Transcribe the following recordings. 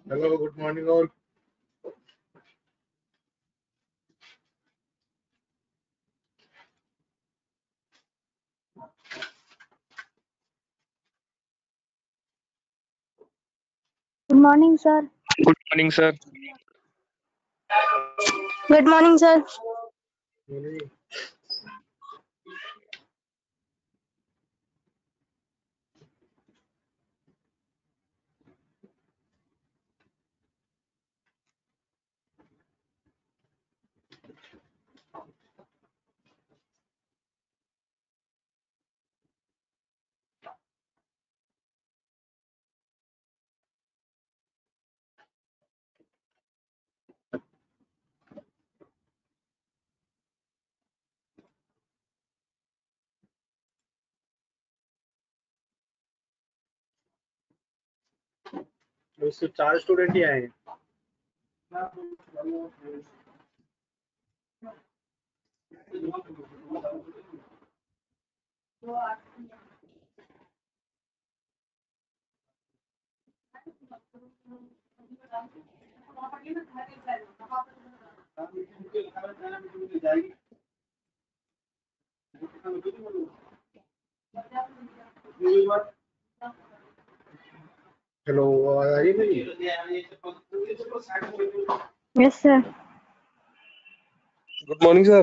Hello, good morning all. Good morning, sir. Good morning, sir. Good morning, sir. Morning. इससे 4 student ही आए हैं। Hello, आवाज आ रही है मेरी? Yes, sir. Good morning, sir.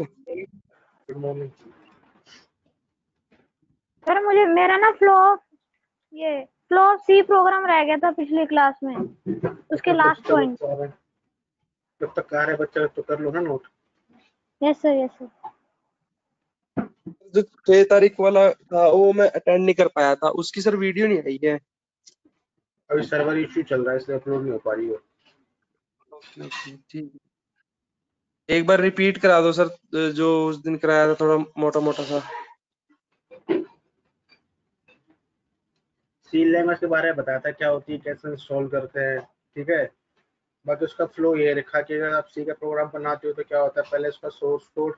Good morning. Sir मुझे मेरा ना फ्लो सी प्रोग्राम रह गया था पिछली क्लास में, उसके लास्ट पॉइंट। जब तक कार है बच्चा तो कर लो ना note. Yes sir, yes sir. जो 6 तारीख वाला था वो मैं अटेंड नहीं कर पाया था, उसकी सर वीडियो नहीं आई है। अभी सर्वर इश्यू चल रहा है इसलिए अपलोड नहीं हो पा रही है। ठीक, एक बार रिपीट करा दो सर, जो उस दिन कराया था, थोड़ा मोटा मोटा सा। सी लैंग्वेज के बारे में बताया था क्या होती है, कैसे इंस्टॉल करते हैं, ठीक है। बाकी उसका फ्लो ये रखा कि अगर आप सी का प्रोग्राम बनाते हो तो क्या होता है, पहले उसका सोर्स कोड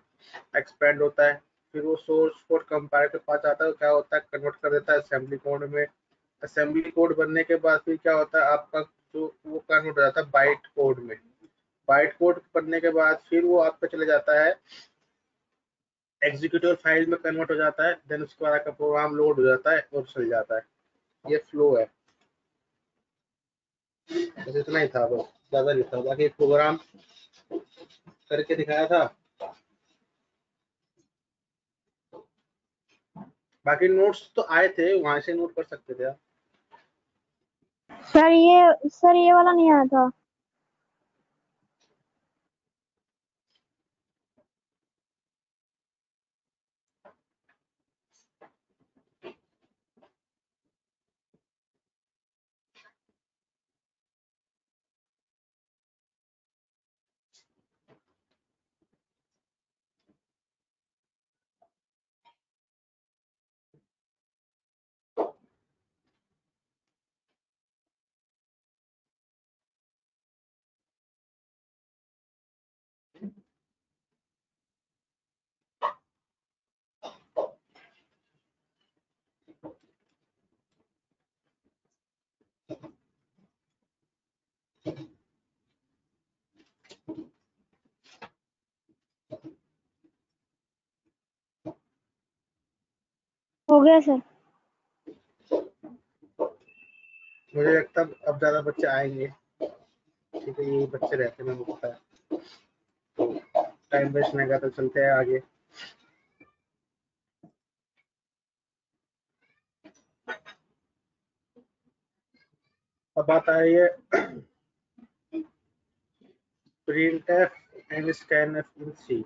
एक्सपेंड होता है, फिर वो सोर्स कोड कंपाइलर के पास आता है, क्या होता है कन्वर्ट कर देता है असेंबली कोड में। असेंबली कोड बनने के बाद फिर क्या होता है आपका जो वो कन्वर्ट हो जाता है बाइट कोड में। बाइट कोड बनने के बाद फिर वो आपका चले जाता है एग्जीक्यूटिव फाइल में कन्वर्ट हो जाता है, देन उसके बाद आपका प्रोग्राम लोड हो जाता है और चल जाता है। ये फ्लो है, बस इतना ही था, बस ज्यादा नहीं था। बाकी प्रोग्राम करके दिखाया था। बाकी नोट्स तो आए थे, वहां से नोट कर सकते थे आप। सर ये वाला नहीं आया था। हो गया सर। मुझे लगता है अब ज्यादा बच्चे आएंगे, ठीक है, यही बच्चे रहते हैं, मेरे को पता है। तो टाइम वेस्ट नहीं करते, चलते हैं आगे। अब बात आ रही है printf एंड scanf इन सी।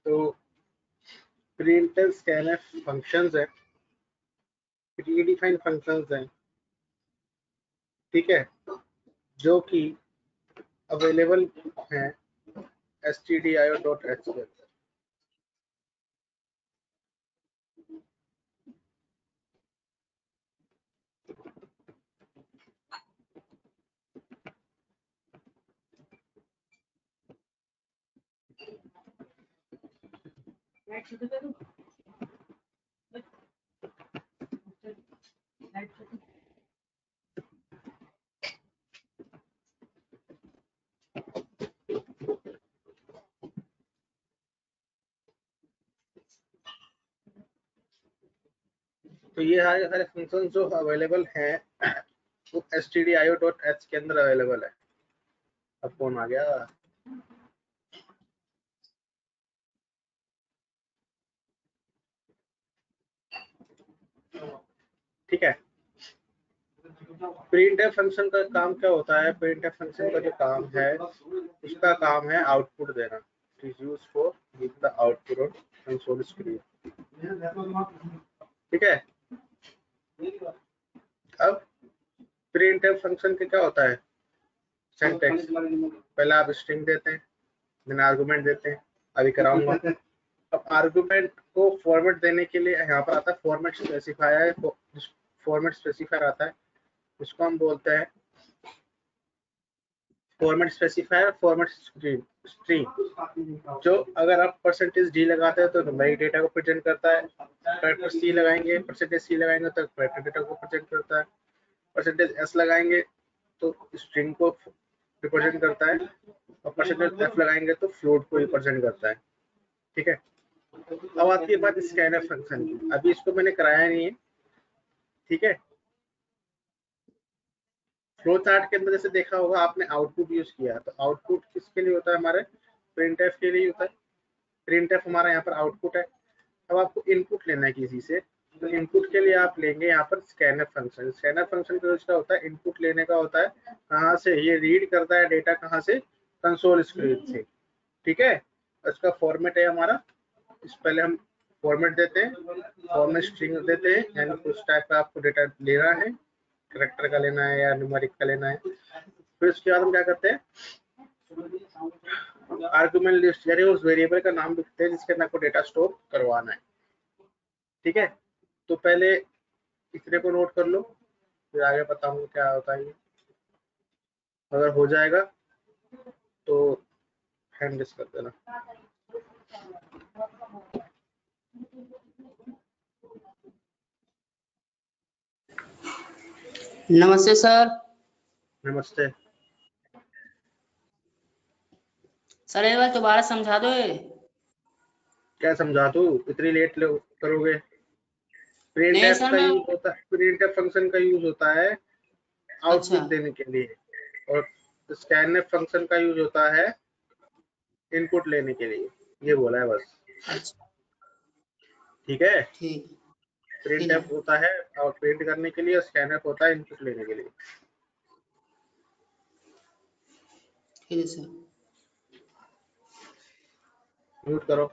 तो printf scanf फंक्शंस है, प्रीडिफाइंड फंक्शंस हैं, ठीक है, जो कि अवेलेबल हैं stdio.h के अंदर। तो ये सारे फंक्शन जो अवेलेबल हैं वो stdio.h के अंदर अवेलेबल है। अब कौन आ गया? ठीक है। printf फंक्शन का काम क्या होता है? printf फंक्शन का जो काम है उसका काम है आउटपुट देना। It is used for give the output on console screen. ठीक है। अब printf फंक्शन के क्या होता है? सिंटैक्स, पहले आप स्ट्रिंग देते हैं, देन आर्गुमेंट देते हैं, अभी कराऊंगा। अब आर्गुमेंट को फॉर्मेट देने के लिए यहाँ पर आता है फॉर्मेट स्पेसिफायर। फॉर्मेट स्पेसिफायर आता है, इसको हम बोलते हैं फॉर्मेट स्पेसिफायर, फॉर्मेट स्ट्रिंग। जो अगर आप %d लगाते हैं तो न्यूमेरिक डेटा को प्रेजेंट करता है, %c लगाएंगे, %c लगाएंगे तो कैरेक्टर डेटा को प्रेजेंट करता है, %s लगाएंगे तो स्ट्रिंग को रिप्रेजेंट करता है, और %f लगाएंगे तो फ्लोट को रिप्रेजेंट करता है। ठीक है। अब आती है बात स्कैनर फंक्शन की। अभी इसको मैंने कराया नहीं है। ठीक है। फ्लो चार्ट के अंदर जैसे देखा होगा आपने, आउटपुट यूज किया, तो आउटपुट किसके लिए होता है? हमारे प्रिंटफ के लिए होता है। प्रिंटफ हमारा यहाँ पर आउटपुट है। अब आपको इनपुट लेना है किसी से, तो इनपुट के लिए आप लेंगे यहाँ पर स्कैनर फंक्शन। स्कैनर फंक्शन का यूज क्या होता है? इनपुट लेने का होता है। कहाँ से ये रीड करता है डेटा? कहाँ से? कंसोल स्क्रीन से। ठीक है। इसका फॉर्मेट है हमारा, इस पहले हम फॉर्मेट देते हैं, फॉर्मेट स्ट्रिंग देते हैं, यानी कुछ टाइप का आपको डेटा लेना है, करेक्टर का लेना है या न्यूमेरिक का लेना है। फिर उसके बाद हम क्या करते हैं? आर्गुमेंट लिस्ट, यानी उस वेरिएबल का नाम लिखते हैं जिसके अंदर आपको डेटा स्टोर करवाना है। ठीक है। तो पहले इतने को नोट कर लो, फिर आगे बताऊंगा क्या होता है ये। अगर हो जाएगा तो हैंड रेस कर देना। नमस्ते सर। नमस्ते। सर एक बार दोबारा समझा दो। क्या समझा दूं? इतनी लेट करोगे? नहीं प्रिंटफ सर का मैं। यूज होता है, प्रिंटफ फंक्शन का यूज होता है अच्छा आउटपुट देने के लिए, और स्कैनफ फंक्शन का यूज होता है इनपुट लेने के लिए। ये बोला है बस। अच्छा ठीक है। ठीक ठीक है प्रिंटफ होता है और प्रिंट करने के लिए, स्कैनफ होता है इनपुट लेने के लिए। ठीक है सर। म्यूट करो।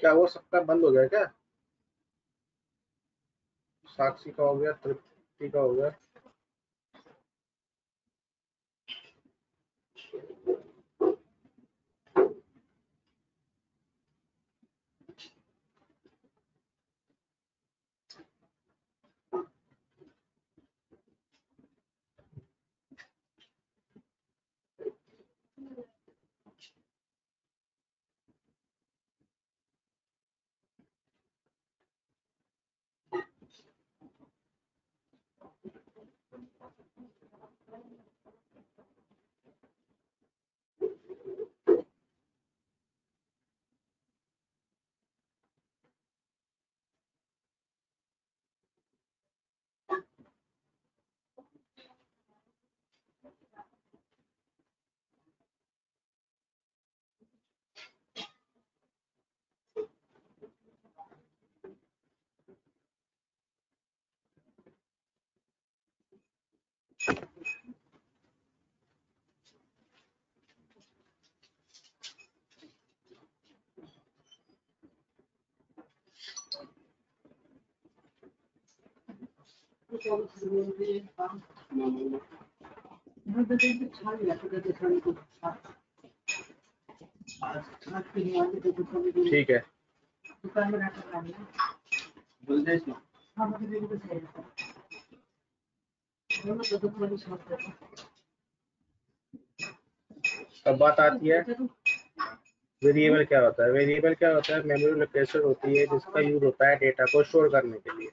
क्या वो सबका बंद हो गया क्या? साक्षी का हो गया, तृप्ति का हो गया। ठीक है। अब बात आती है वेरिएबल क्या होता है। वेरिएबल क्या होता है? मेमोरी लोकेशन होती है जिसका यूज होता है डेटा को स्टोर करने के लिए,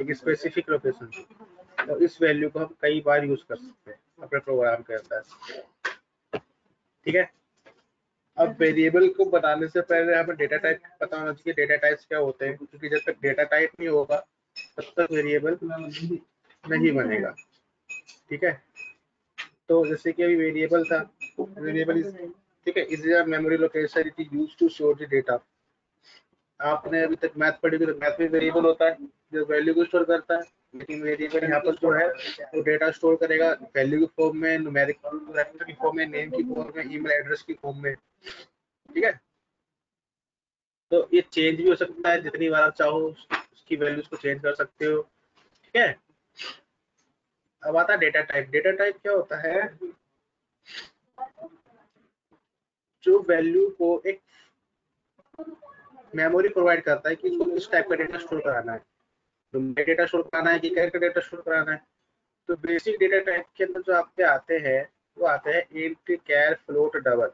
एक स्पेसिफिक लोकेशन। और इस वैल्यू को हम कई बार यूज कर सकते हैं अपने प्रोग्राम के अंदर, ठीक है। अब वेरिएबल को बताने से पहले हमें डेटा टाइप पता होना चाहिए, डेटा टाइप्स क्या होते हैं, क्योंकि जब तक डेटा टाइप नहीं होगा तब तक वेरिएबल नहीं बनेगा, ठीक है। तो जैसे कि अभी वेरिएबल था, वेरिएबल इज, ठीक है, is a memory location it is used to store the data. आपने अभी तक मैथ पढ़ी थी, तो मैथ में वेरिएबल होता है जो वैल्यू को स्टोर करता है, लेकिन वेरिएबल यहाँ पर जो है वो डेटा स्टोर करेगा वैल्यू की फॉर्म में, न्यूमेरिकल वेक्टर की फॉर्म में, नेम की फॉर्म में, ईमेल एड्रेस की फॉर्म में, ठीक है। तो ये चेंज भी हो सकता है, जितनी बार आप चाहो उसकी वैल्यूज को चेंज कर सकते हो, ठीक है। अब आता है डेटा टाइप। डेटा टाइप क्या होता है? जो वैल्यू को एक मेमोरी प्रोवाइड करता है कि इसको किस टाइप का डेटा स्टोर कराना है, तो डेटा स्टोर कराना है कि कैरेक्टर डेटा स्टोर कराना है। तो बेसिक डेटा टाइप के अंदर जो आपके आते हैं वो आते हैं इंट, कैर, फ्लोट, डबल,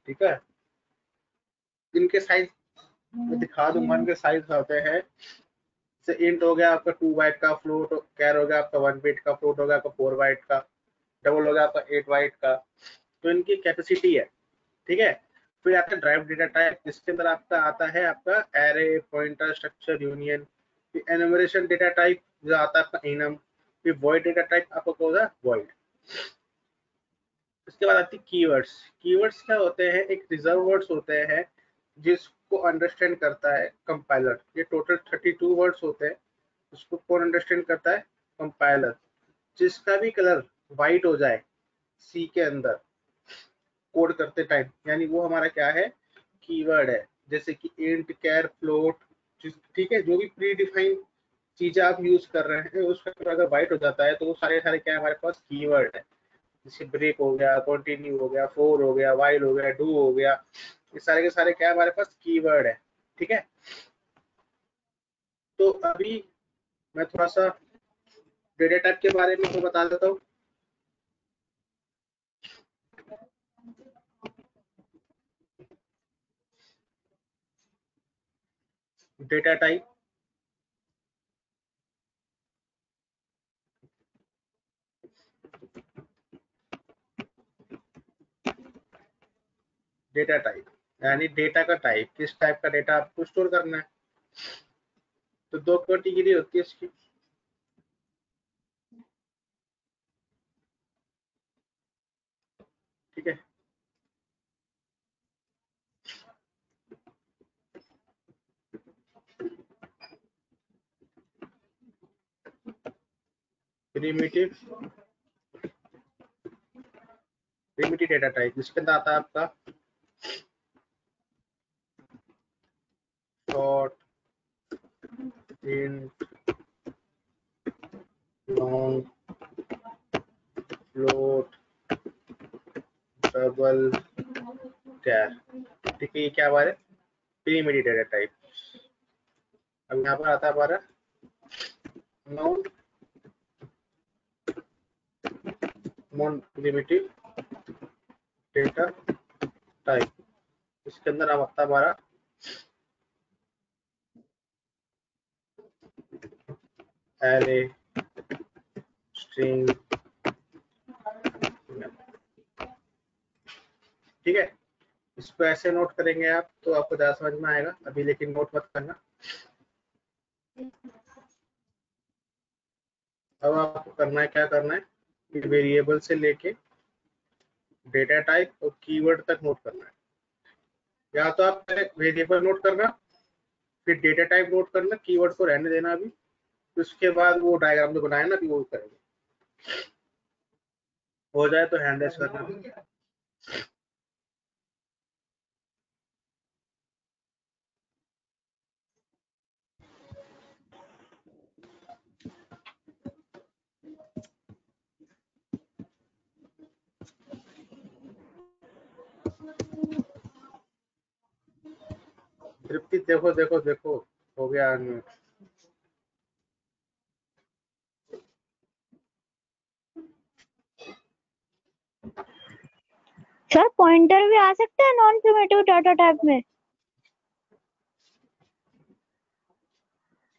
ठीक है। इनके साइज मैं दिखा दूंगा, इनके साइज होते हैं, जैसे इंट हो गया आपका 2 बाइट का, फ्लोट कैर हो गया आपका 1 बिट का, फ्लोट हो गया आपका 4 बाइट का, डबल हो गया आपका 8 बाइट का। तो इनकी कैपेसिटी है, ठीक है। फिर आता है ड्राइव डेटा टाइप, जिसके अंदर आपका आता है आपका एरे, पॉइंटर, स्ट्रक्चर, यूनियन। फिर एनुमरेशन डेटा टाइप जो आता है आपका इनम। फिर वॉइड डेटा टाइप आपका क्या होगा? वॉइड। उसके बाद आती है कीवर्ड्स। कीवर्ड्स क्या होते हैं? एक रिजर्व वर्ड्स होते हैं जिसको अंडरस्टैंड करता है कंपाइलर। ये टोटल 32 वर्ड्स होते हैं, उसको कौन अंडरस्टैंड करता है? कंपाइलर। जिसका भी कलर व्हाइट हो जाए सी के अंदर कोड करते टाइम, यानी वो हमारा क्या है? कीवर्ड है। जैसे कि इंट, कैर, फ्लोट, ठीक है, जो भी प्री डिफाइंड चीजें आप यूज कर रहे हैं उसका अगर व्हाइट हो जाता है तो वो सारे सारे क्या है हमारे पास? कीवर्ड है। जैसे ब्रेक हो गया, कंटिन्यू हो गया, फोर हो गया, वाइल हो गया, डू हो गया, ये सारे के सारे क्या है हमारे पास? कीवर्ड है, ठीक है। तो अभी मैं थोड़ा सा डेटा टाइप के बारे में तो बता देता हूँ। डेटा टाइप, डेटा टाइप यानी डेटा का टाइप, किस टाइप का डेटा आपको स्टोर करना है। तो दो कैटेगरी होती है इसकी, ठीक है। प्रिमिटिव प्रिमिटिव डेटा टाइप, इसके अंदर आता है आपका short, int, long, float, double, char, ठीक है। ये क्या हमारे प्रिमिटिव डेटा टाइप। अब यहाँ पर आता है हमारा non non primitive data type, इसके अंदर अब आता है हमारा एरे, स्ट्रिंग, ठीक है। इसको ऐसे नोट करेंगे आप तो आपको ज्यादा समझ में आएगा अभी, लेकिन नोट मत करना। अब आपको करना है, क्या करना है कि वेरिएबल से लेके डेटा टाइप और कीवर्ड तक नोट करना है। या तो आप वेरिएबल नोट करना, फिर डेटा टाइप नोट करना, कीवर्ड को रहने देना अभी, तो उसके बाद वो डायग्राम जो बनाए ना अभी वो करेंगे। हो जाए तो हैंड रेस करना। तृप्ति देखो देखो देखो, हो गया अनम्यूट। सर पॉइंटर भी आ सकता है नॉन प्रिमिटिव डाटा टाइप में?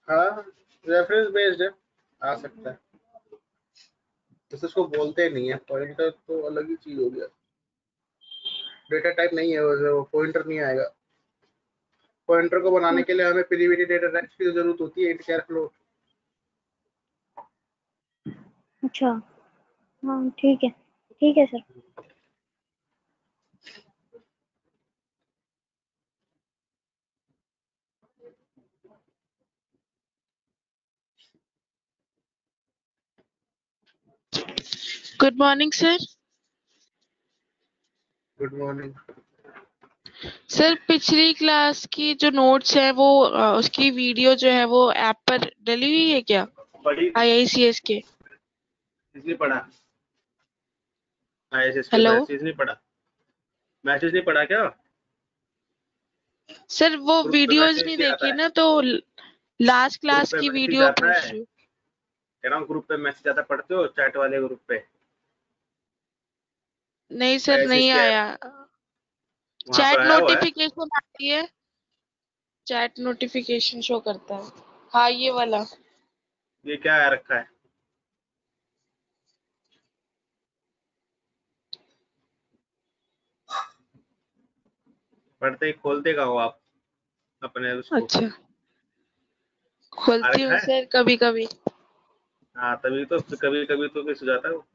हाँ, रेफरेंस बेस्ड है, आ सकता है। जैसे उसको बोलते नहीं है, पॉइंटर तो अलग ही चीज हो गया, डेटा टाइप नहीं है वो पॉइंटर नहीं आएगा। पॉइंटर को बनाने के लिए हमें प्रिमिटिव डेटा टाइप की जरूरत होती है, इंट, चार, फ्लोट। अच्छा, हाँ ठीक है sir. Good morning sir. Good morning. Sir पिछली क्लास की जो नोट्स है वो उसकी वीडियो जो है वो ऐप पर डली हुई है क्या? पढ़ी IICS के। नहीं पढ़ा, ISS के हेलो मैसेज नहीं पढ़ा, मैसेज नहीं पढ़ा क्या? सर वो ग्रुप पे वीडियोज मैसेज नहीं नहीं आता देखी है, ना, तो लास्ट ग्रुप क्लास पे की मैसेज वीडियो आता पूछ है, रही हूँ। कह रहा हूँ ग्रुप पे मैसेज आता, पढ़ते हो चैट वाले ग्रुप पे? नहीं सर, ISS नहीं के आया। वहां पर चैट आया हुआ है। नोटिफिकेशन आती है, चैट नोटिफिकेशन शो करता है। हाँ ये वाला। ये क्या आ रखा है? पढ़ते ही खोल देगा वो आप अपने उसको, अच्छा, आ खोलती रखा हूँ है। सर कभी कभी। हाँ तभी तो, कभी कभी तो मिस हो जाता है वो।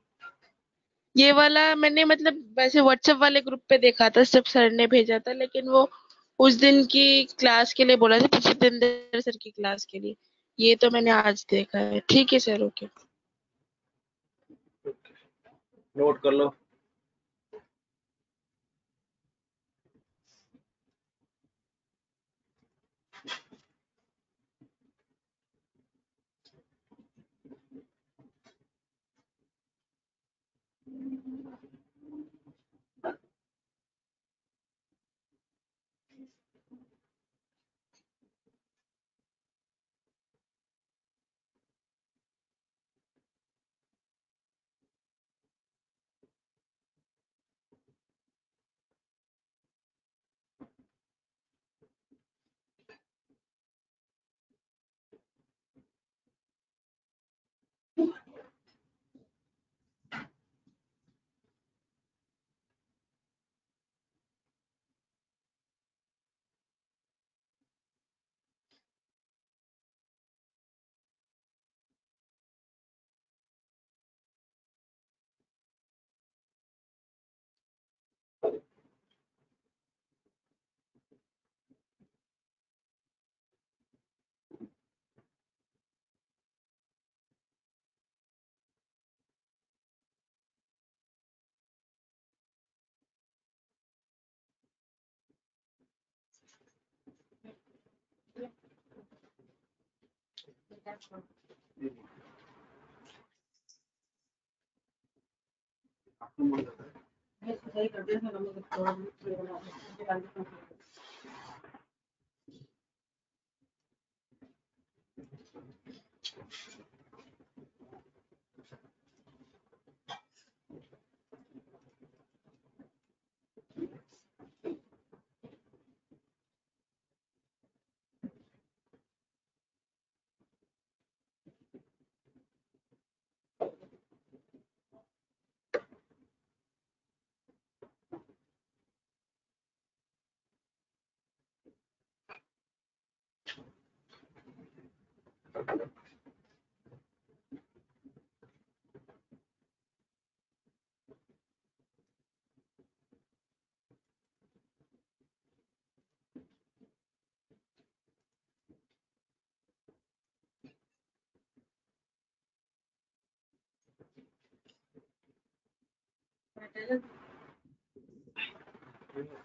ये वाला मैंने मतलब वैसे व्हाट्सएप वाले ग्रुप पे देखा था, जब सर ने भेजा था, लेकिन वो उस दिन की क्लास के लिए बोला था, जितेंद्र सर की क्लास के लिए। ये तो मैंने आज देखा है। ठीक है सर, ओके। नोट कर लो।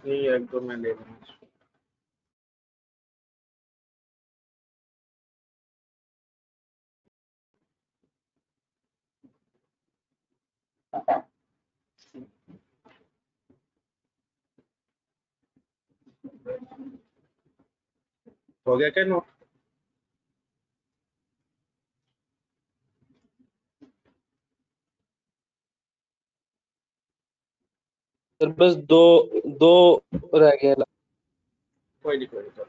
नहीं, एक दो मैं ले लूँगा। हो गया क्या नोट? सर बस दो दो रह गए। कोई नहीं, कोई नहीं।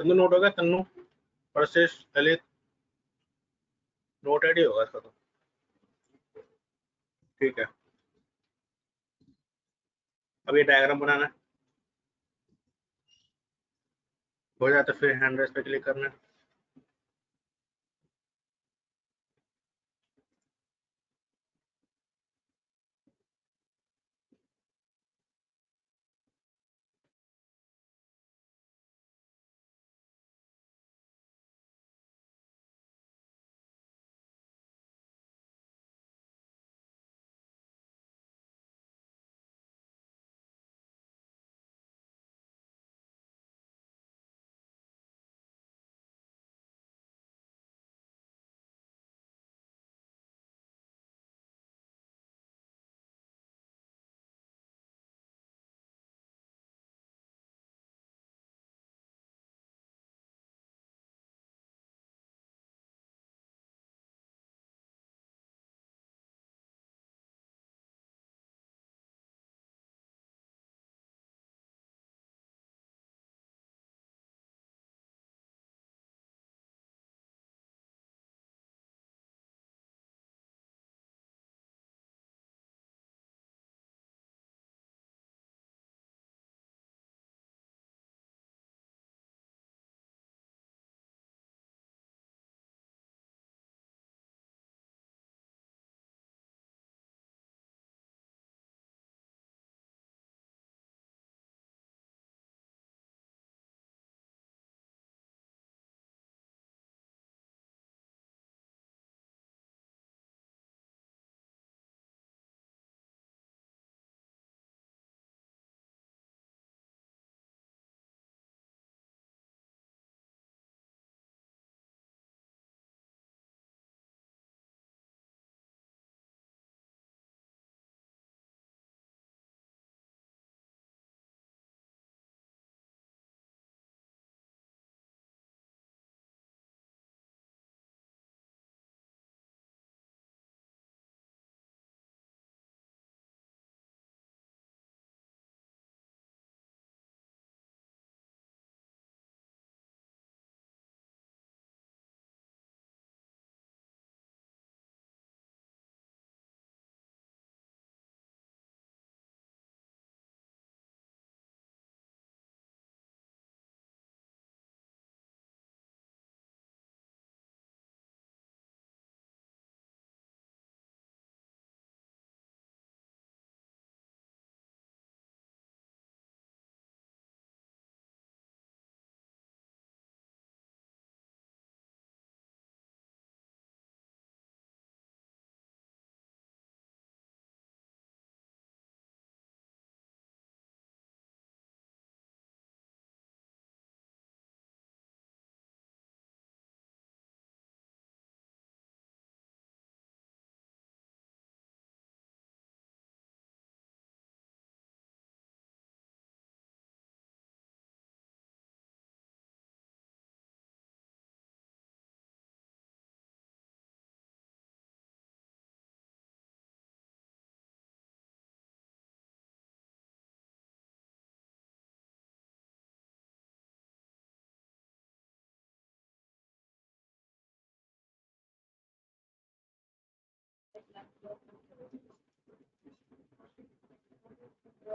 तन्नू नोट होगा, तन्नू परसेश ललित नोट रेडी होगा इसका तो। ठीक है, अब ये डायग्राम बनाना है। हो जाए तो फिर हैंड रेस पे क्लिक करना है।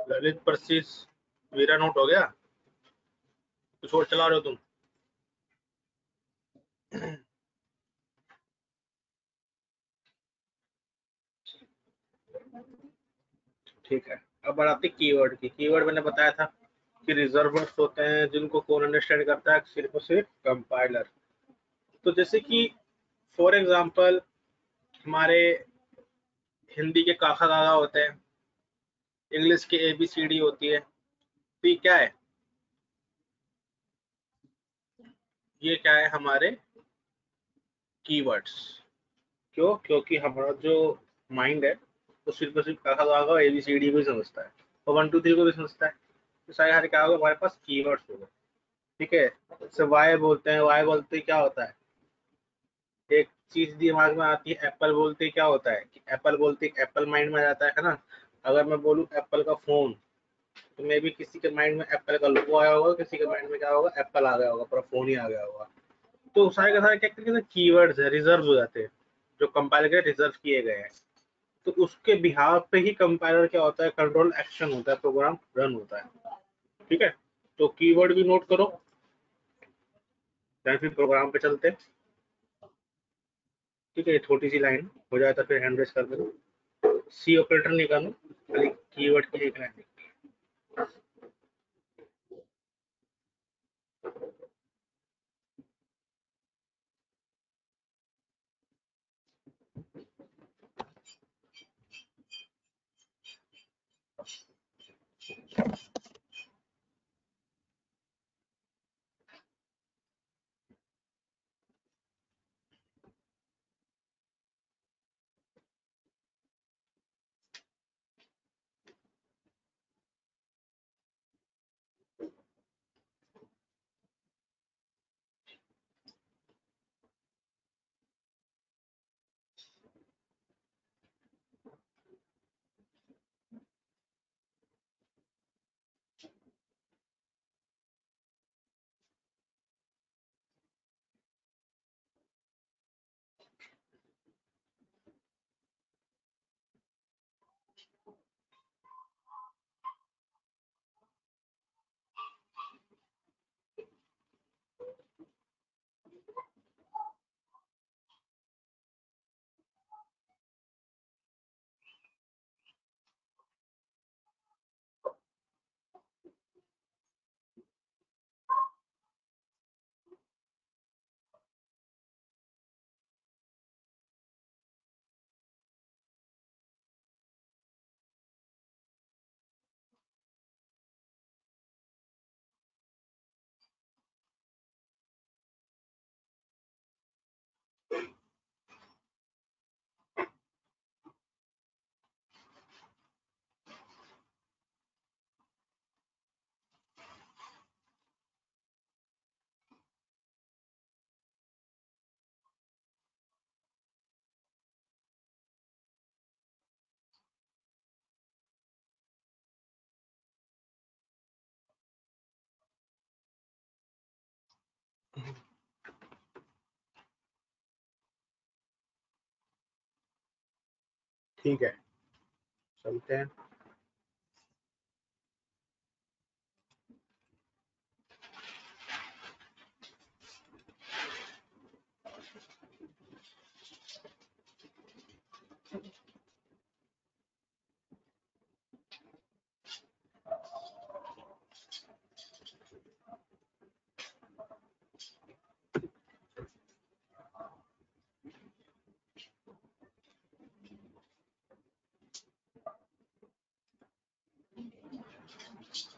ललित परसीस वीरा नोट हो गया, कुछ और चला रहे हो तुम? ठीक है, अब बात आती है कीवर्ड की। कीवर्ड मैंने बताया था कि रिजर्व वर्ड्स होते हैं जिनको कौन अंडरस्टैंड करता है, सिर्फ और सिर्फ कंपाइलर। तो जैसे कि फॉर एग्जांपल हमारे हिंदी के काका काका होते हैं, इंग्लिश के ABCD होती है, तो ये क्या है? ये क्या है? हमारे कीवर्ड्स। क्यों? क्योंकि हमारा जो माइंड है वो सिर्फ और सिर्फ काका काका और ABCD को ही समझता है, और 1 2 3 को भी समझता है। तो सारे क्या होगा, हमारे पास कीवर्ड्स होगा। ठीक है, जैसे वाई बोलते हैं, वाई बोलते क्या होता है? एक चीज दिमाग में आती है, एप्पल बोलते क्या होता है कि एप्पल बोलते एप्पल माइंड में आ जाता है ना। अगर मैं बोलूँ एप्पल का फोन, तो मे भी किसी के माइंड में एप्पल का लोगो आया होगा, किसी के माइंड में क्या होगा, एप्पल आ गया होगा, पूरा फोन ही आ गया होगा। तो सारे के सारे क्या तरीके से कीवर्ड्स है, रिजर्व हो जाते हैं, जो कंपाइलर के रिजर्व किए गए हैं। तो उसके बिहाफ पे ही कंपाइलर क्या होता है, कंट्रोल एक्शन होता है, प्रोग्राम रन होता है। ठीक है, तो कीवर्ड भी नोट करो, फिर प्रोग्राम पे चलते हैं। ठीक है, छोटी सी लाइन हो जाए तो फिर हैंड रेस कर दो। सी ऑपरेटर नहीं करना, खाली कीवर्ड की एक लाइन। ठीक है, चलते हैं।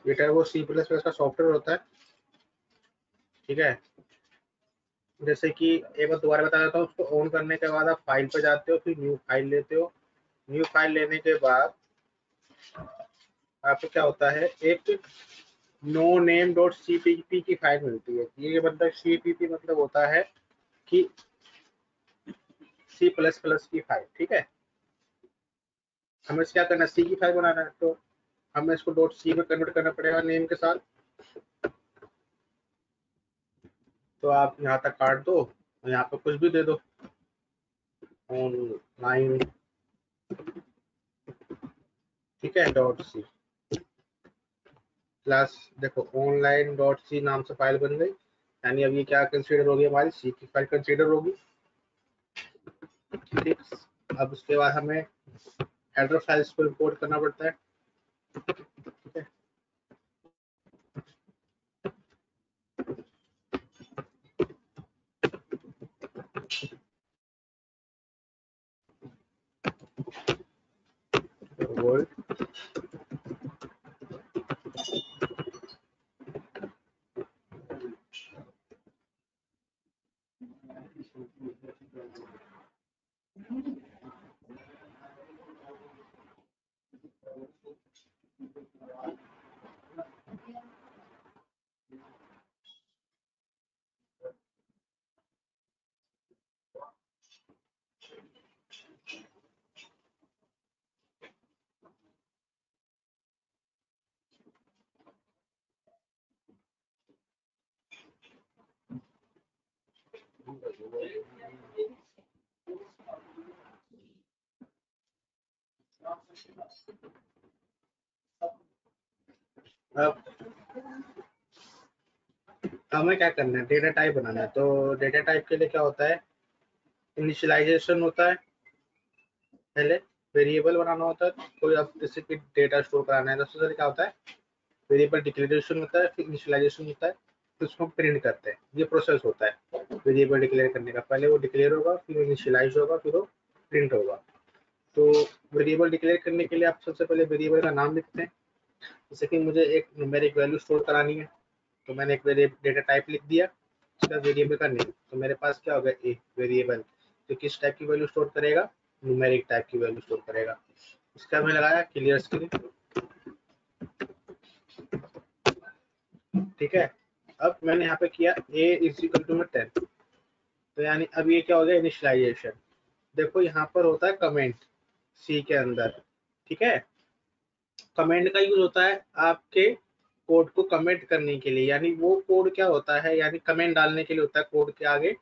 बेटा वो C++ का सॉफ्टवेयर होता है। ठीक है, जैसे कि एक बार दोबारा बता देता हूँ, उसको ऑन करने के बाद आप फाइल पे जाते हो, फिर न्यू फाइल लेते हो। न्यू फाइल लेने के बाद आपको क्या होता है, एक नो नेम डॉट CPP की फाइल मिलती है। ये मतलब CPP मतलब होता है कि C++ की फाइल। ठीक है, हमें क्या करना है, सी की फाइल बनाना है, तो हमें इसको डॉट सी में कन्वर्ट करना पड़ेगा नेम के साथ। तो आप यहाँ तक काट दो, यहाँ पे कुछ भी दे दो, ऑनलाइन ठीक है, डॉट सी क्लास, देखो ऑनलाइन डॉट सी नाम से फाइल बन गई, यानी अब ये क्या कंसीडर होगी, हमारी सी की फाइल कंसीडर होगी। ठीक, अब उसके बाद हमें हेडर फाइल्स को इंपोर्ट करना पड़ता है। ठीक है, वर्ड अब हमें क्या करना है, डेटा टाइप बनाना है। तो डेटा टाइप के लिए क्या होता है, इनिशियलाइजेशन होता है, पहले वेरिएबल बनाना होता है, कोई आप जैसे कि डेटा स्टोर कराना है तो सबसे पहले क्या होता है, वेरिएबल डिक्लेरेशन होता है, फिर इनिशियलाइजेशन होता है, फिर उसको प्रिंट करते हैं। ये प्रोसेस होता है वेरिएबल डिक्लेयर करने का, पहले वो डिक्लेयर होगा, फिर इनिशियलाइज होगा, फिर वो प्रिंट होगा। तो वेरिएबल डिक्लेयर करने के लिए आप सबसे पहले वेरिएबल का नाम लिखते हैं। जैसे कि मुझे एक न्यूमेरिक वैल्यू स्टोर करानी है, तो मैंने एक डेटा टाइप लिख दिया, उसका वेरिएबल का नेम, तो मेरे पास क्या होगा, एक वेरिएबल जो किस टाइप की वैल्यू स्टोर करेगा, न्यूमेरिक टाइप की वैल्यू स्टोर करेगा। उसका मैं लगाया क्लियर स्क्रीन। ठीक है, अब मैंने यहाँ पे किया a इज इक्वल टू में 10, तो यानी अब ये क्या हो गया, इनिशियलाइजेशन। देखो यहाँ पर होता है कमेंट सी के अंदर। ठीक है, कमेंट का यूज होता है आपके कोड को कमेंट करने के लिए, यानी वो कोड क्या होता है, यानी कमेंट डालने के लिए होता है कोड के आगे,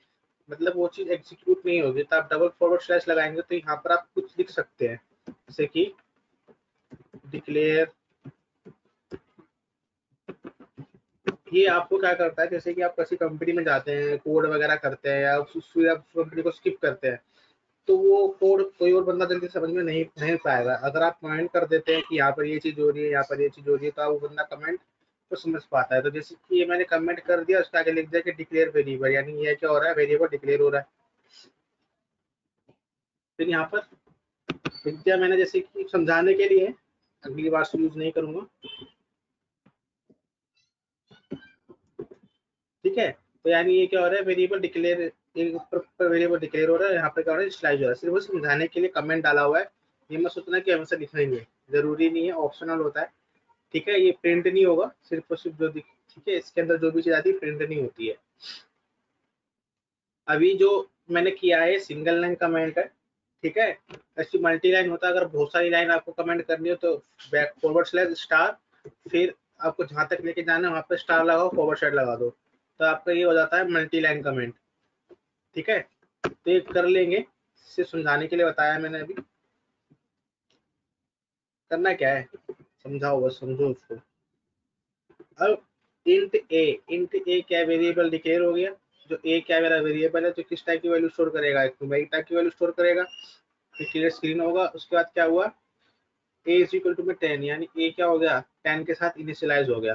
मतलब वो चीज एग्जीक्यूट नहीं होगी, तो आप डबल फॉरवर्ड स्लैश लगाएंगे तो यहाँ पर आप कुछ लिख सकते हैं, जैसे कि डिक्लेयर। ये आपको क्या करता है, जैसे कि आप किसी कंपनी में जाते हैं, कोड वगैरह करते हैं, या उस कंपनी को स्किप करते हैं, तो वो कोड कोई और बंदा जल्दी समझ में नहीं नहीं पाएगा। अगर आप कमेंट कर देते हैं कि यहाँ पर ये चीज हो रही है, यहाँ पर ये चीज हो रही है, तो वो बंदा कमेंट को समझ पाता है। तो जैसे कि ये मैंने कमेंट कर दिया, उसके आगे लिख दिया कि डिक्लेयर वेरिएबल, यानी ये क्या हो रहा है, वेरिएबल डिक्लेयर हो रहा है। फिर यहाँ पर लिख दिया मैंने, जैसे कि समझाने के लिए, अगली बार से यूज नहीं करूंगा। ठीक है, तो यानी ये क्या हो रहा है, वेरिएबल डिक्लेयर, ऊपर वेरिएबल डिक्लेयर हो रहा है, यहाँ पे क्या हो रहा है, स्लाइड हो रहा है। सिर्फ वो समझाने के लिए कमेंट डाला हुआ है, ये मत सोचना कि हमेशा लिखना ही है, जरूरी नहीं है, ऑप्शनल होता है। ठीक है, ये प्रिंट नहीं होगा, सिर्फ और सिर्फ जो ठीक है, इसके अंदर जो भी चीज आती है प्रिंट नहीं होती है। अभी जो मैंने किया है सिंगल लाइन कमेंट है। ठीक है, ऐसी मल्टी लाइन होता है, अगर बहुत सारी लाइन आपको कमेंट करनी हो तो बैक फॉरवर्ड स्लैश स्टार, फिर आपको जहां तक लेके जाना है वहां पे स्टार लगाओ, फॉरवर्ड स्लैश लगा दो, तो आपका ये हो जाता है मल्टी लाइन कमेंट। ठीक है, तो ये कर लेंगे, सिर्फ समझाने के लिए बताया मैंने। अभी करना क्या है, समझाओ, बस समझो उसको। अब इंट ए क्या वेरिएबल डिक्लेयर हो गया, जो ए क्या मेरा वेरिएबल है, जो किस टाइप की वैल्यू स्टोर करेगा, एक न्यूमेरिक टाइप की वैल्यू स्टोर करेगा। फिर क्लियर स्क्रीन होगा, उसके बाद क्या हुआ, ए इज इक्वल टू में 10, यानी ए क्या हो गया, 10 के साथ इनिशियलाइज हो गया।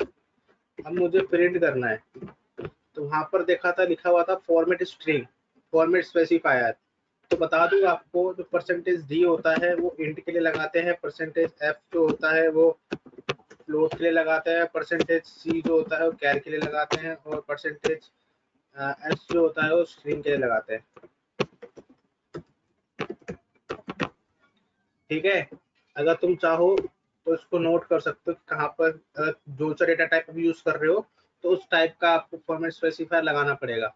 अब मुझे प्रिंट करना है, तो वहां पर देखा था, लिखा हुआ था फॉर्मेट स्ट्रिंग, फॉर्मेट स्पेसिफायर। तो बता दूं आपको, जो परसेंटेज डी होता है वो इंट के लिए लगाते हैं, परसेंटेज एफ जो होता है वो फ्लोट के लिए लगाते हैं, परसेंटेज सी जो होता है वो कैर के लिए लगाते हैं, और परसेंटेज एस जो होता है वो स्ट्रिंग के लिए लगाते हैं। ठीक है, अगर तुम चाहो तो इसको नोट कर सकते हो कि कहाँ पर, जो सा डेटा टाइप यूज कर रहे हो तो उस टाइप का आपको फॉर्मेट स्पेसिफायर लगाना पड़ेगा।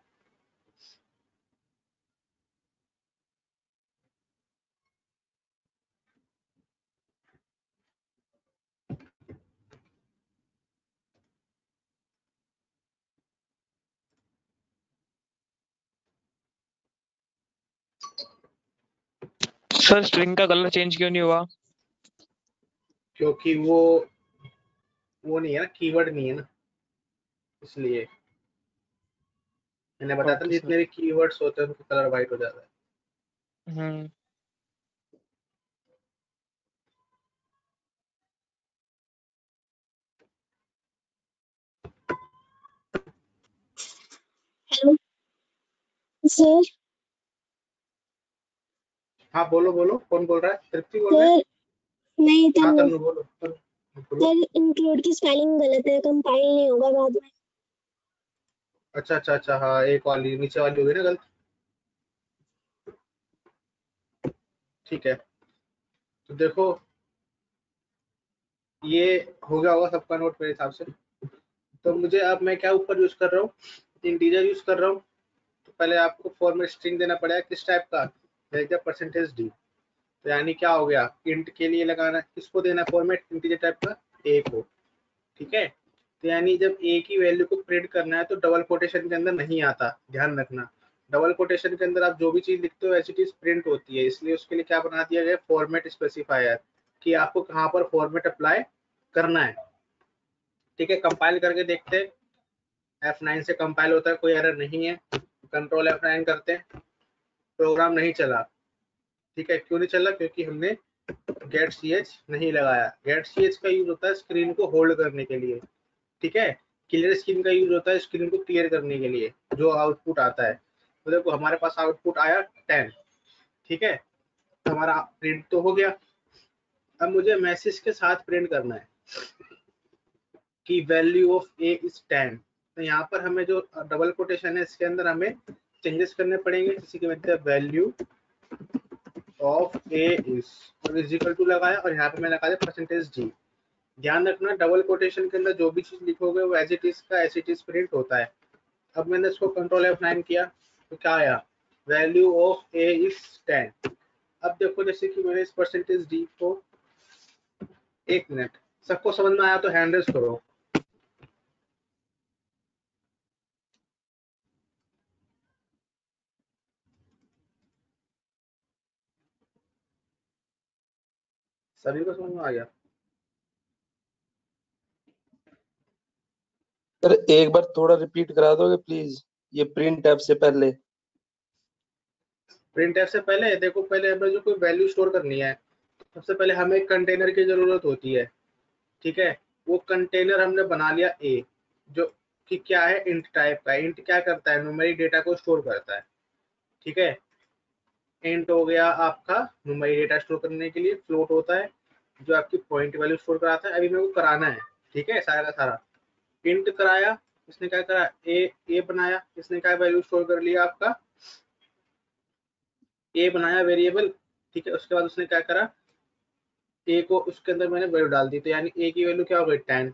सर स्ट्रिंग का कलर चेंज क्यों नहीं हुआ? क्योंकि वो नहीं है ना, कीवर्ड नहीं है ना, इसलिए मैंने बताया था ओके सर। जितने भी कीवर्ड्स होते हैं उनका कलर वाइट हो जाता है। हम्म। Hello sir. हाँ बोलो बोलो, कौन बोल रहा है? तृप्ति बोल रहे हैं? सर नहीं हाँ तनु। तन्नू बोलो, बोलो। सर इंक्लूड की स्पेलिंग गलत है, कंपाइल नहीं होगा बाद में। अच्छा अच्छा अच्छा, हाँ एक वाली नीचे वाली होगी ना गलत, ठीक है। तो देखो ये हो गया होगा सबका नोट मेरे हिसाब से। तो मुझे अब मैं क्या ऊपर यूज कर रहा हूँ, इंटीजर यूज कर रहा हूँ। तो पहले आपको फॉर्मेट स्ट्रिंग देना पड़ेगा, किस टाइप का? Percentage D. तो यानी क्या हो गया, इंट के लिए लगाना है, किसको देना फॉर्मेट इंटीजर टाइप का? ए को, ठीक है। तो यानी जब ए की वैल्यू को प्रिंट करना है तो डबल कोटेशन के अंदर नहीं आता, ध्यान रखना। डबल कोटेशन के अंदर आप जो भी चीज लिखते हो ऐसी चीज प्रिंट होती है, इसलिए उसके लिए क्या बना दिया गया, फॉर्मेट स्पेसिफायर, कि आपको कहाँ पर फॉर्मेट अप्लाई करना है। ठीक है, कंपाइल करके देखते हैं। F9 से कंपाइल होता है, कोई एरर नहीं है। कंट्रोल F9 करते हैं, प्रोग्राम नहीं चला। ठीक है, क्यों नहीं चला? क्योंकि हमने गेट ch नहीं लगाया। गेट ch का यूज होता है स्क्रीन को होल्ड करने के लिए, ठीक है। क्लियर स्क्रीन का यूज होता है स्क्रीन को क्लियर करने के लिए, जो आउटपुट आता है। तो देखो हमारे पास आउटपुट आया 10, ठीक है। तो हमारा प्रिंट तो हो गया। अब मुझे मैसेज के साथ प्रिंट करना है कि वैल्यू ऑफ ए इज 10। तो यहाँ पर हमें जो डबल कोटेशन है इसके अंदर हमें चेंजेस करने पड़ेंगे, जैसे कि मतलब value of A is equal to लगाया और यहाँ पे मैं लगा दिया परसेंटेज डी। ध्यान रखना डबल कोटेशन के अंदर जो भी चीज लिखोगे वो एज इट इज का एज इट इज प्रिंट होता है। अब मैंने इसको कंट्रोल F9 किया तो क्या आया, वैल्यू ऑफ ए इज 10। अब देखो जैसे कि मैंने इस परसेंटेज डी को, एक मिनट, सबको समझ में आया तो हैंड रेज करो। सभी को समझ में आ गया? सर एक बार थोड़ा रिपीट करा दोगे प्लीज, ये प्रिंट ऐप से पहले। प्रिंट एफ से पहले देखो, पहले हमें जो कोई वैल्यू स्टोर करनी है, सबसे पहले हमें एक कंटेनर की जरूरत होती है, ठीक है। वो कंटेनर हमने बना लिया ए, जो कि क्या है, इंट टाइप का। इंट क्या करता है, न्यूमेरिक डेटा को स्टोर करता है, ठीक है। इंट हो गया आपका न्यूमेरिक डेटा स्टोर करने के लिए। फ्लोट होता है जो आपकी पॉइंट वैल्यू स्टोर कराता है। अभी मेरे को कराना है, ठीक है, सारा का सारा। इंट कराया, इसने क्या करा, ए बनाया, इसने क्या वैल्यू स्टोर कर लिया आपका, ए बनाया वेरिएबल, ठीक है। उसके बाद उसने क्या करा, ए को उसके अंदर मैंने वैल्यू डाल दी, तो यानी ए की वैल्यू क्या हो गई, 10।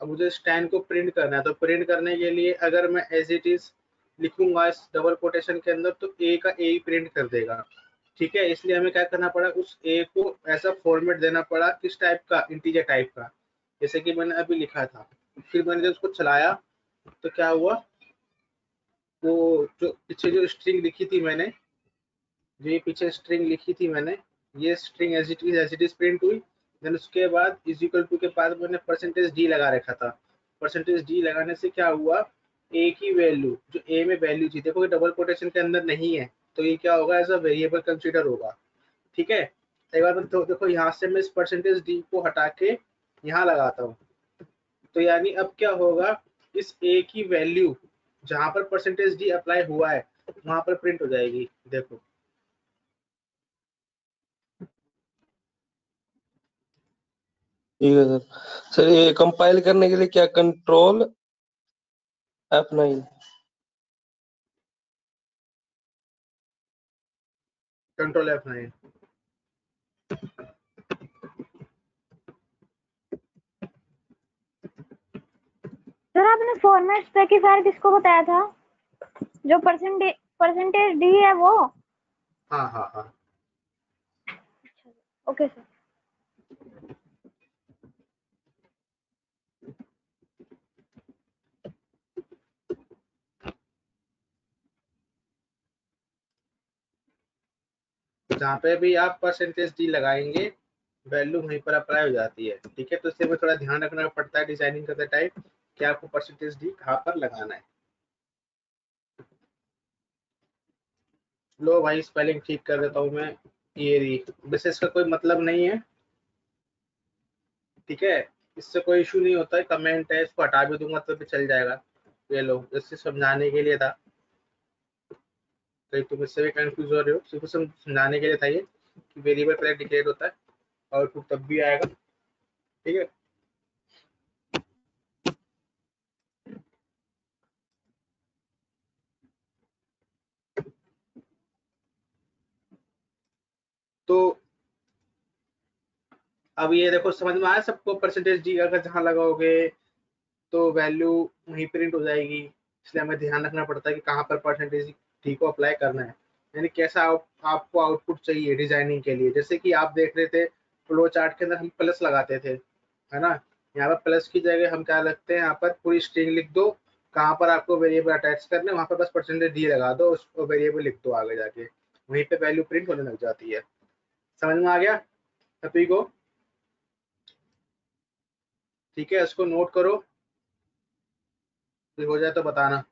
अब मुझे इस 10 को प्रिंट करना है, तो प्रिंट करने के लिए अगर मैं एज इट इज लिखूंगा इस डबल कोटेशन के अंदर तो ए का ए ही प्रिंट कर देगा, ठीक है। इसलिए हमें क्या करना पड़ा, उस ए को ऐसा फॉर्मेट देना पड़ा, किस टाइप का, इंटीजर टाइप का, जैसे कि मैंने अभी लिखा था। फिर मैंने जब उसको चलाया तो क्या हुआ, वो जो पीछे जो स्ट्रिंग लिखी थी मैंने, जो ये पीछे स्ट्रिंग लिखी थी मैंने, ये string as it is print हुई। देन उसके बाद इज इक्वल टू के बाद मैंने परसेंटेज डी लगा रखा था। परसेंटेज डी लगाने से क्या हुआ, ए की वैल्यू, जो ए में वैल्यू थी, देखो डबल कोटेशन के अंदर नहीं है, तो ये क्या होगा, एज अ वेरिएबल कंसीडर होगा, ठीक है। एक बार तो देखो यहाँ से मैं इस परसेंटेज डी को हटा के यहाँ लगाता हूँ, तो यानी अब क्या होगा, इस ए की वैल्यू जहां पर परसेंटेज डी अप्लाई हुआ है वहां पर प्रिंट हो जाएगी, देखो। ठीक है सर। सर ये कंपाइल करने के लिए क्या, control F9? Control F9। Sir आपने फॉर्मेट स्पेसिफायर किसको बताया था, जो परसेंटेज डी है वो? हाँ हाँ हाँ, ओके सर। जहाँ पे भी आप परसेंटेज डी लगाएंगे वैल्यू वहीं पर अप्लाई हो जाती है। ठीक है, तो इससे में थोड़ा ध्यान रखना पड़ता है डिजाइनिंग करते टाइम कि आपको परसेंटेज डी कहाँ पर लगाना है। लो भाई स्पेलिंग ठीक कर देता हूँ मैं। ये वैसे इसका कोई मतलब नहीं है, ठीक है, इससे कोई इशू नहीं होता है, कमेंट है, इसको हटा भी दूंगा तो भी चल जाएगा। ये लो, इससे समझाने के लिए था, कहीं तुम इससे भी कंफ्यूज हो रहे हो, सिर्फ समझाने के लिए था ये कि वेरिएबल पहले डिक्लेयर होता है, आउटपुट तब भी आएगा। ठीक है, तो अब ये देखो समझ में आया सबको, परसेंटेज डी अगर जहाँ लगाओगे तो वैल्यू वहीं प्रिंट हो जाएगी, इसलिए हमें ध्यान रखना पड़ता है कि कहाँ पर परसेंटेज डी को अप्लाई करना है, यानी कैसा आपको आउटपुट चाहिए डिजाइनिंग के लिए। जैसे कि आप देख रहे थे फ्लो चार्ट के अंदर हम प्लस लगाते थे, है ना, यहाँ पर प्लस की जगह हम क्या लगते हैं, यहाँ पर पूरी स्ट्रिंग लिख दो, कहाँ पर आपको वेरिएबल अटैच करना है वहाँ पर बस परसेंटेज डी लगा दो, उसको वेरिएबल लिख दो, आगे जाके वहीं पे वैल्यू प्रिंट होने लग जाती है। समझ में आ गया सभी को? ठीक है, इसको नोट करो, फिर हो जाए तो बताना।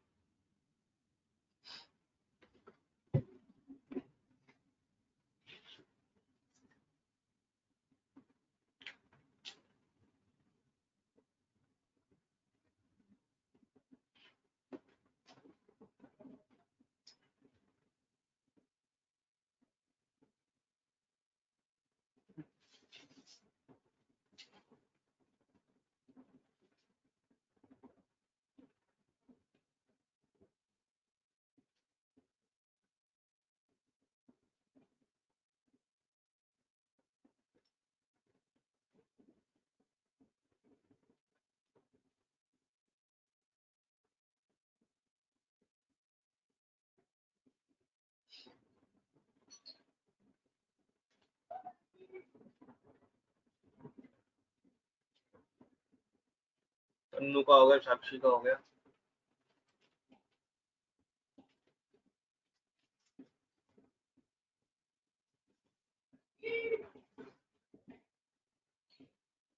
तन्नू का हो गया, साक्षी का हो गया।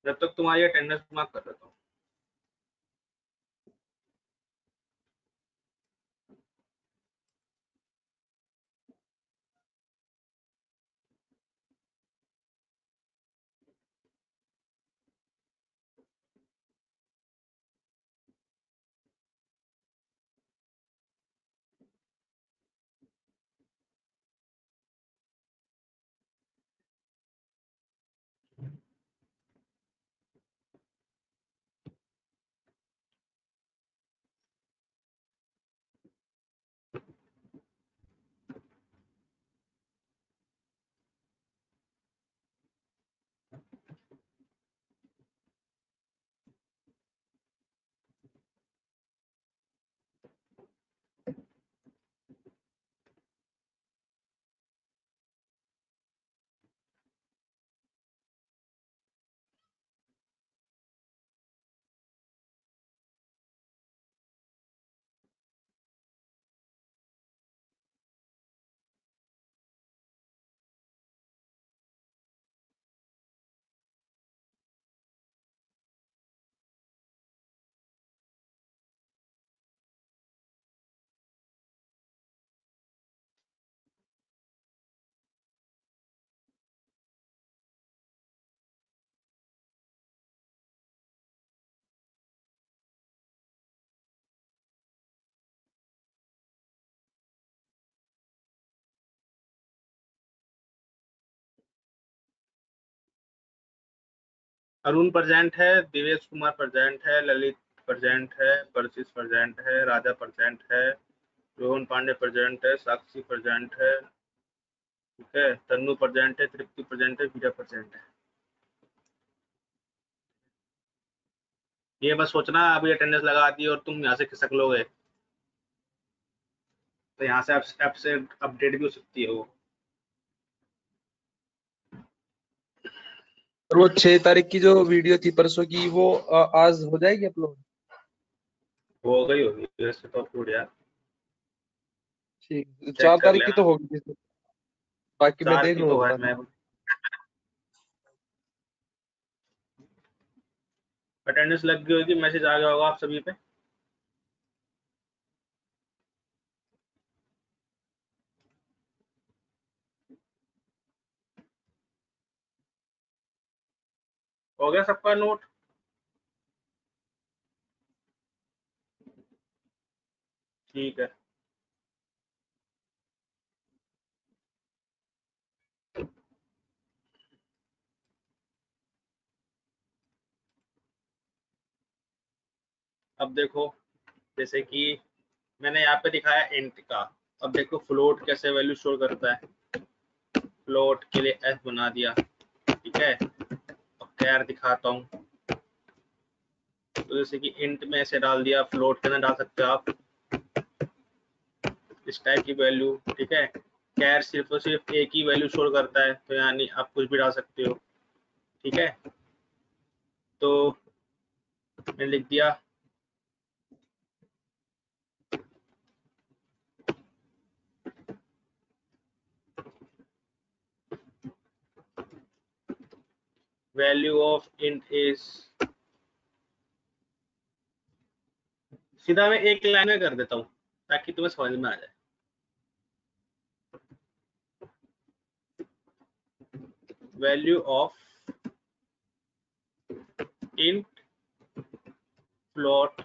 जब तक तुम्हारी अटेंडेंस मार्क कर देता हूँ। अरुण प्रेजेंट है, दिवेश कुमार प्रेजेंट है, ललित प्रेजेंट है, परशिश प्रेजेंट है, राजा प्रेजेंट है, रोहन पांडे प्रेजेंट है, साक्षी प्रेजेंट है, ठीक है, तन्नू प्रेजेंट है, तृप्ति प्रेजेंट है, विजय प्रेजेंट है। ये बस सोचना अभी अटेंडेंस लगा दी और तुम यहाँ से खिसक लोगे तो यहाँ से ऐप से अपडेट भी हो सकती है वो। और वो 6 तारीख की जो वीडियो थी परसों की, वो आज हो जाएगी अपलोड? हो गई होगी वैसे तो अपलोड यार, ठीक, चेक 4 कर तारीख की लेना। तो होगी। बाकी मैं 4 देख की तो लूंगा है। बता। मैं अटेंडेंस लग गई होगी, मैसेज आ गया होगा आप सभी पे। हो गया सबका नोट? ठीक है। अब देखो, जैसे कि मैंने यहाँ पे दिखाया इंट का, अब देखो फ्लोट कैसे वैल्यू स्टोर करता है। फ्लोट के लिए एफ बना दिया, ठीक है। अब कैर दिखाता हूँ। तो जैसे कि इंट में ऐसे डाल दिया, फ्लोट के अंदर डाल सकते हो आप इस टाइप की वैल्यू, ठीक है। कैर सिर्फ और सिर्फ एक ही वैल्यू स्टोर करता है, तो यानी आप कुछ भी डाल सकते हो, ठीक है। तो मैंने लिख दिया वैल्यू ऑफ इंट इज, सीधा मैं एक लाइन में कर देता हूँ ताकि तुम्हें समझ में आ जाए। वैल्यू ऑफ इंट फ्लोट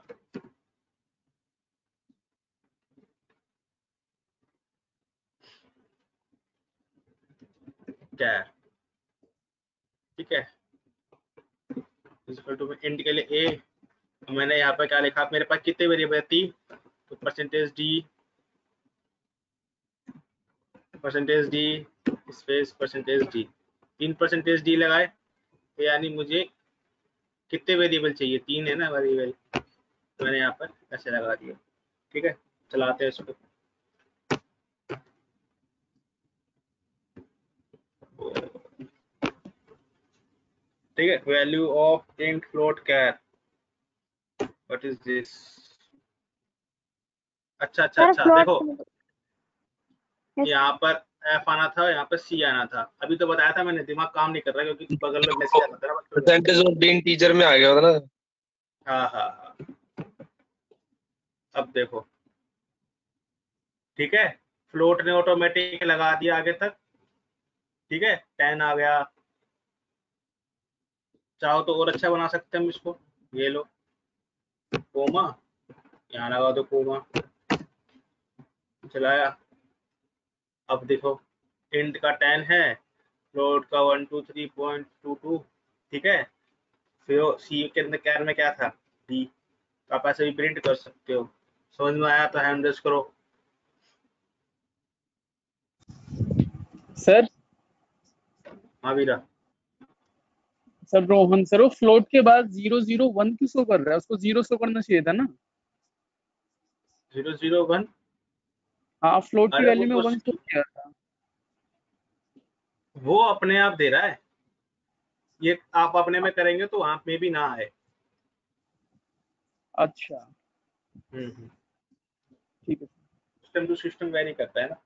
कैर, ठीक है। इक्वल टू इंट के लिए ए, मैंने यहाँ पे क्या लिखा, मेरे पास कितने वेरिएबल है? 3, तो percentage D space percentage D, 3 percentage D लगाए, तो यानी मुझे कितने वेरिएबल चाहिए? 3 है ना वेरिएबल, तो मैंने यहाँ पर ऐसे लगा दिया, ठीक है। चलाते हैं इसको। ठीक है, value of int float char, what is this? अच्छा, सर देखो फ्लोट यहाँ पर एफ आना था, यहाँ पर सी आना था। अभी तो बताया था मैंने, दिमाग काम नहीं कर रहा क्योंकि बगल में मैसेज आता था ना बच्चों का। परसेंटेज ऑफ डीन टीचर में आ गया होता ना। हाँ हाँ हाँ, अब देखो, ठीक है। फ्लोट ने ऑटोमेटिक लगा दिया आगे तक, ठीक है। 10 आ गया। चाहो तो और अच्छा बना सकते हैं हम इसको, ये लो कोमा, यहाँ लगा दो कोमा, चलाया। अब देखो इंट का 10 है, फ्लोट का 123.22, ठीक है। फिर सी के अंदर कैर में क्या था? डी, तो आप ऐसे भी प्रिंट कर सकते हो। समझ में आया तो हैंड रेस करो। सर हाँ वीरा। सर रोहन सर, वो फ्लोट के बाद 001 क्यों शो कर रहा है? उसको 0 शो करना चाहिए था ना। 001, हाँ, फ्लोट की अरे वैल्यू में 1 शो किया था। वो अपने आप दे रहा है, ये आप अपने में करेंगे तो आप में भी ना आए। अच्छा सिस्टम ठीक है। टू सिस्टम वेरी करता है ना।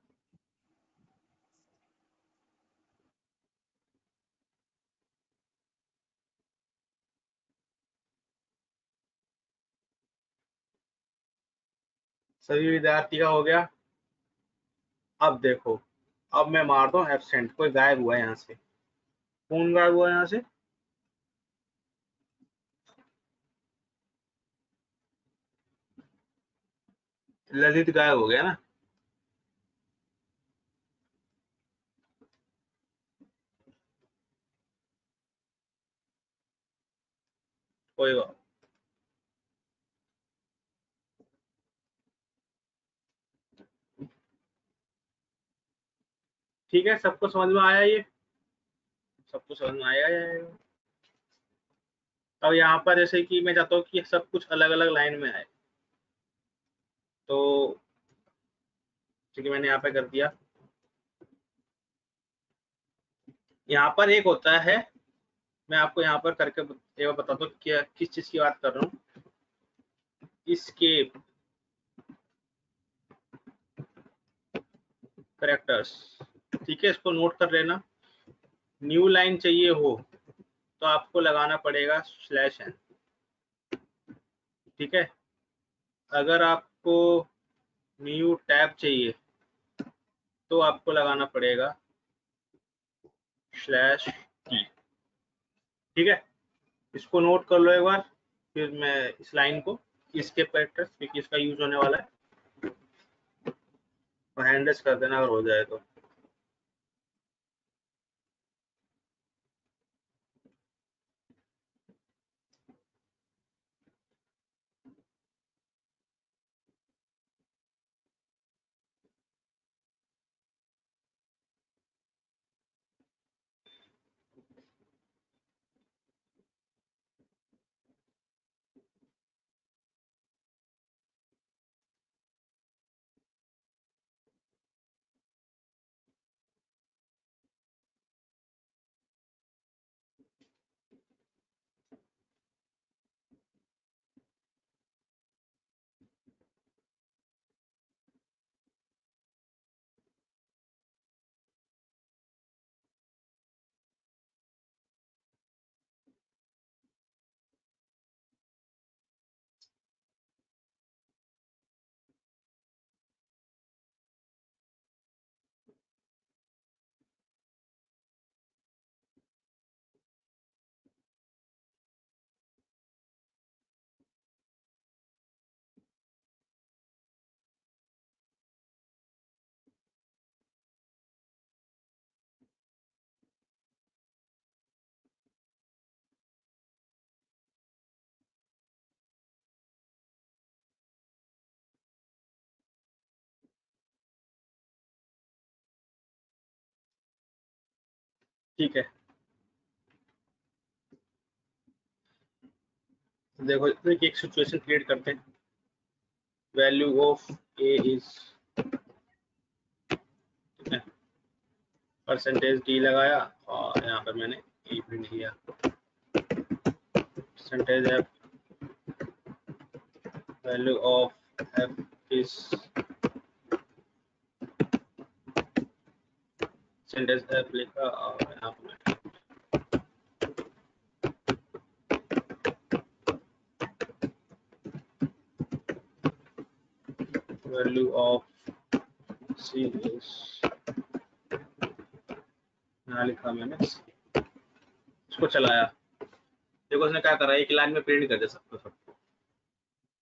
सभी विद्यार्थी का हो गया। अब देखो, अब मैं मार दूं एब्सेंट, कोई गायब हुआ है यहाँ से। कौन गायब हुआ है यहाँ से? ललित गायब हो गया ना। कोई बात, ठीक है। सबको समझ में आया? ये सबको समझ में आया है। अब यहाँ पर जैसे कि मैं चाहता हूँ कि सब कुछ अलग अलग लाइन में आए, तो ठीक है, मैंने यहाँ पे कर दिया। यहाँ पर एक होता है, मैं आपको यहाँ पर करके एक बार बताता हूँ कि किस चीज की बात कर रहा हूँ। escape करेक्टर्स, ठीक है, इसको नोट कर लेना। न्यू लाइन चाहिए हो तो आपको लगाना पड़ेगा /n। ठीक है, अगर आपको न्यू टैब चाहिए तो आपको लगाना पड़ेगा /t। ठीक है, इसको नोट कर लो एक बार, फिर मैं इस लाइन को इसके पैटर्न क्योंकि इसका यूज होने वाला है हैंडल्स कर देना अगर हो जाए तो। ठीक है, देखो एक सिचुएशन क्रिएट करते हैं। वैल्यू ऑफ ए इज, ठीक है, %d लगाया और यहाँ पर मैंने e प्रिंट किया। %f value of f is %f लिखा और यहाँ पर वैल्यू ऑफ c इज, यहाँ लिखा मैंने, इसको चलाया। देखो उसने क्या करा, एक लाइन में प्रिंट कर दिया सबको सबको।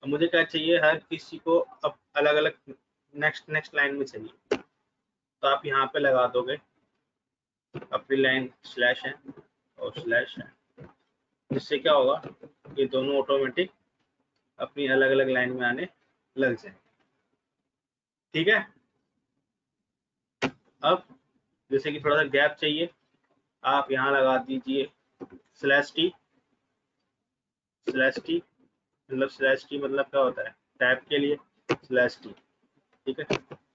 अब मुझे क्या चाहिए, हर किसी को अब अलग अलग नेक्स्ट लाइन में चाहिए, तो आप यहाँ पे लगा दोगे अपनी लाइन /n और /n, जिससे क्या होगा, ये दोनों ऑटोमेटिक अपनी अलग अलग लाइन में आने लग जाए। ठीक है, अब जैसे कि थोड़ा सा गैप चाहिए, आप यहाँ लगा दीजिए /t मतलब /t मतलब क्या होता है, टैब के लिए /t। ठीक है, तो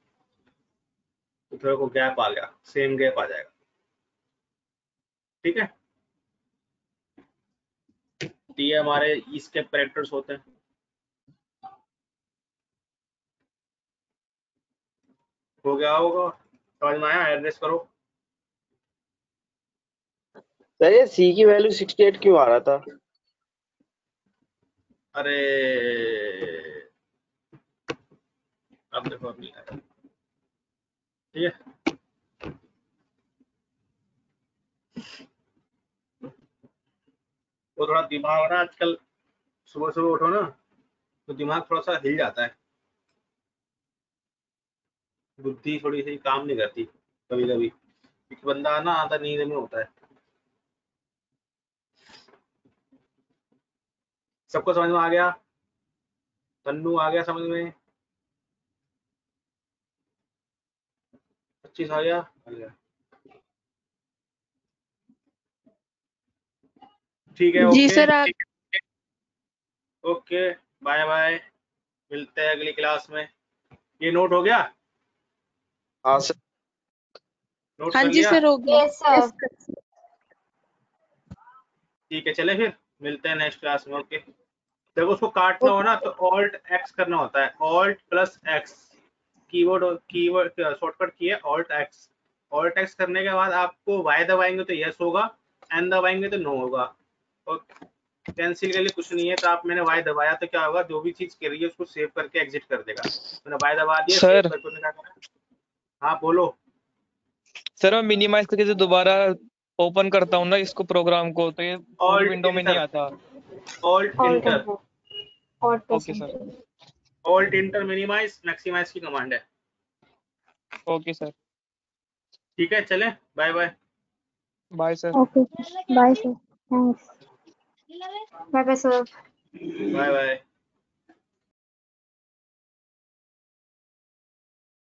थोड़ा को गैप आ गया, सेम गैप आ जाएगा। ठीक है, तो ये हमारे इसके कैरेक्टर्स होते हैं। हो गया होगा, समझ में आया? एड्रेस करो। सर ये सी की वैल्यू 68 क्यों आ रहा था? अरे अब देखो, अब नहीं आया। ठीक है, वो थोड़ा दिमाग ना आजकल, सुबह सुबह उठो ना तो दिमाग थोड़ा सा हिल जाता है, बुद्धि थोड़ी सी काम नहीं करती कभी कभी, क्योंकि बंदा ना आधा नींद में होता है। सबको समझ में आ गया? तन्नू आ गया समझ में? 25 आ गया? ठीक है, जी ओके सर, आप ओके, बाय बाय, मिलते हैं अगली क्लास में। ये नोट हो गया? हाँ सर। नोट हाँ कर जी लिया? सर, हो गया। ठीक है, चले फिर मिलते हैं नेक्स्ट क्लास में। ओके, जब उसको काटना हो ना तो Alt+X करना होता है, Alt+X कीवर्ड शॉर्टकट की है Alt+X, ऑल टेक्स्ट करने के बाद आपको y दबाएंगे तो यस होगा, n दबाएंगे तो नो होगा, और कैंसिल के लिए कुछ नहीं है। तो आप मैंने y दबाया तो क्या होगा, जो भी चीज कर रही है उसको सेव करके एग्जिट कर देगा। मैंने y दबा दिया, सेव सर करके क्या करा। हाँ बोलो। सर मैं मिनिमाइज करके जो दोबारा ओपन करता हूँ ना इसको प्रोग्राम को, तो ये पूरी Alt विंडो में नहीं enter, आता। Alt alt enter, enter, alt okay sir, alt enter minimise maximise की कमांड है। ओके सर, ठीक है, चले, bye bye. Bye sir. Okay bye sir, thanks, bye bye sir. Bye bye.